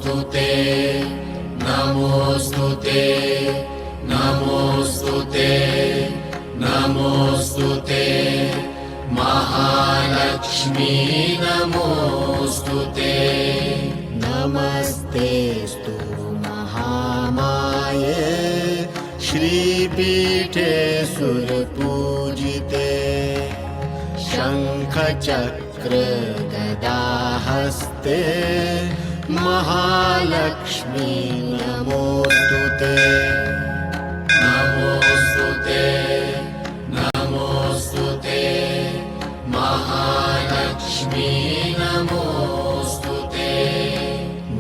नमोस्तुते नमोस्तुते नमोस्तुते नमोस्तुते महालक्ष्मी नमोस्तुते नमस्तेस्तु महामाये श्रीपीठे सुरपूजिते शङ्खचक्र गदाहस्ते महालक्ष्मी नमोस्तुते नमोस्तुते नमोस्तुते महालक्ष्मी नमोस्तुते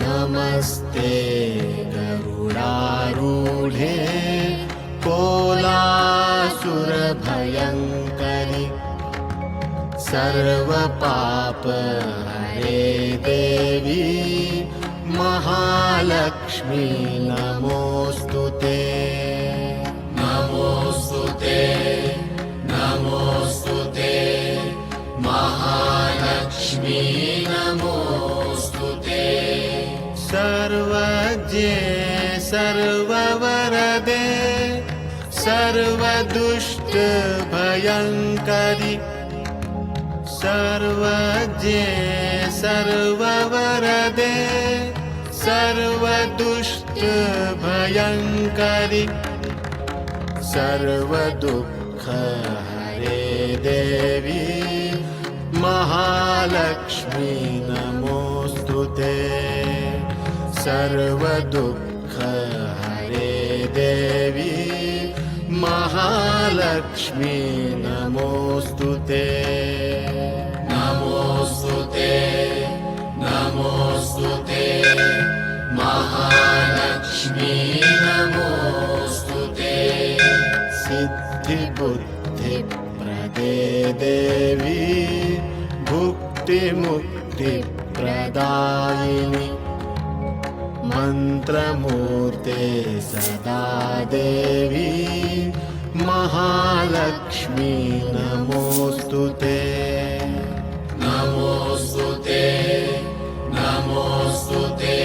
नमस्ते गरुडारूढे कोलासुरभयङ्करि सर्वपापहरे देवी महालक्ष्मी नमोस्तुते नमोस्तुते नमोस्तुते महालक्ष्मी नमोस्तुते सर्वज्ञे सर्ववरदे सर्वदुष्टभयङ्करि सर्वज्ञे सर्ववरदे सर्वदुष्टभयङ्करि सर्वदुःखहरे देवी महालक्ष्मी नमोस्तुते सर्वदुःखहरे देवी महालक्ष्मी नमोस्तुते नमोस्तुते नमोस्तुते महालक्ष्मी नमोस्तुते सिद्धिबुद्धिप्रदे देवी भुक्तिमुक्तिप्रदायिनि मन्त्रमूर्ते सदा देवी महालक्ष्मी नमोस्तुते नमोस्तुते नमोस्तुते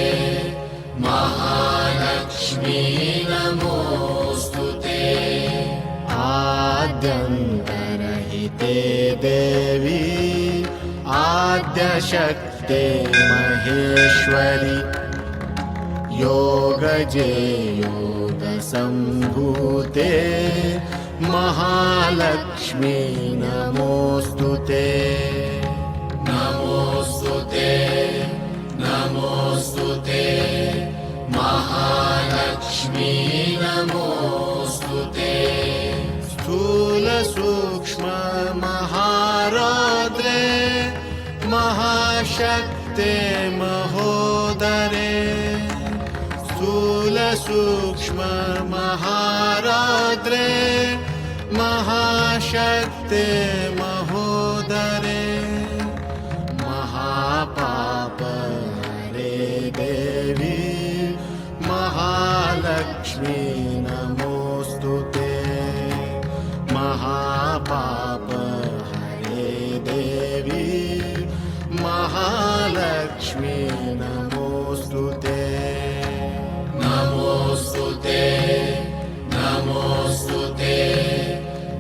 महालक्ष्मी नमोस्तुते आद्यन्तरहिते देवी आद्यशक्ते महेश्वरि योगजे योगसम्भूते महालक्ष्मी नमोस्तुते नमोस्तुते नमोस्तुते महालक्ष्मी नमोस्तुते स्थूलसूक्ष्ममहारौद्रे महाशक्ते महोदरे स्थूलसूक्ष्ममहारौद्रे महाशक्ते महोदरे महापापहरे देवी महालक्ष्मी नमोस्तुते महापापहरे देवी महालक्ष्मी नमोस्तुते नमोस्तुते नमोस्तुते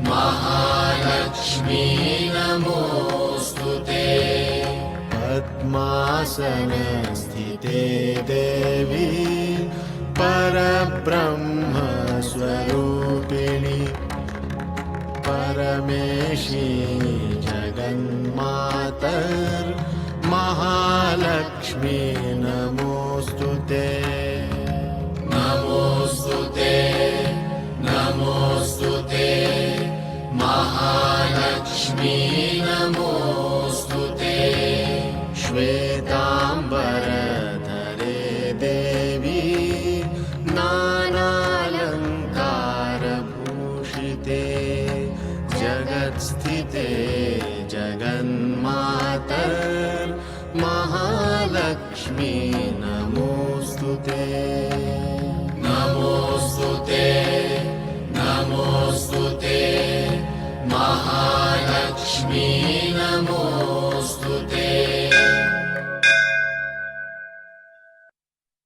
महालक्ष्मी नमोस्तुते पद्मासनस्थिते देवी परब्रह्मस्वरूपिणि परमेशी जगन्मातर् महालक्ष्मी नमोस्तुते नमोस्तुते नमोस्तुते महालक्ष्मी नमोस्तुते श्वेताम्बरधरे देवी नानालङ्कारभूषिते जगत्स्थिते जगन्मातर् महालक्ष्मी नमोस्तुते नमोस्तुते नमोस्तुते महालक्ष्मी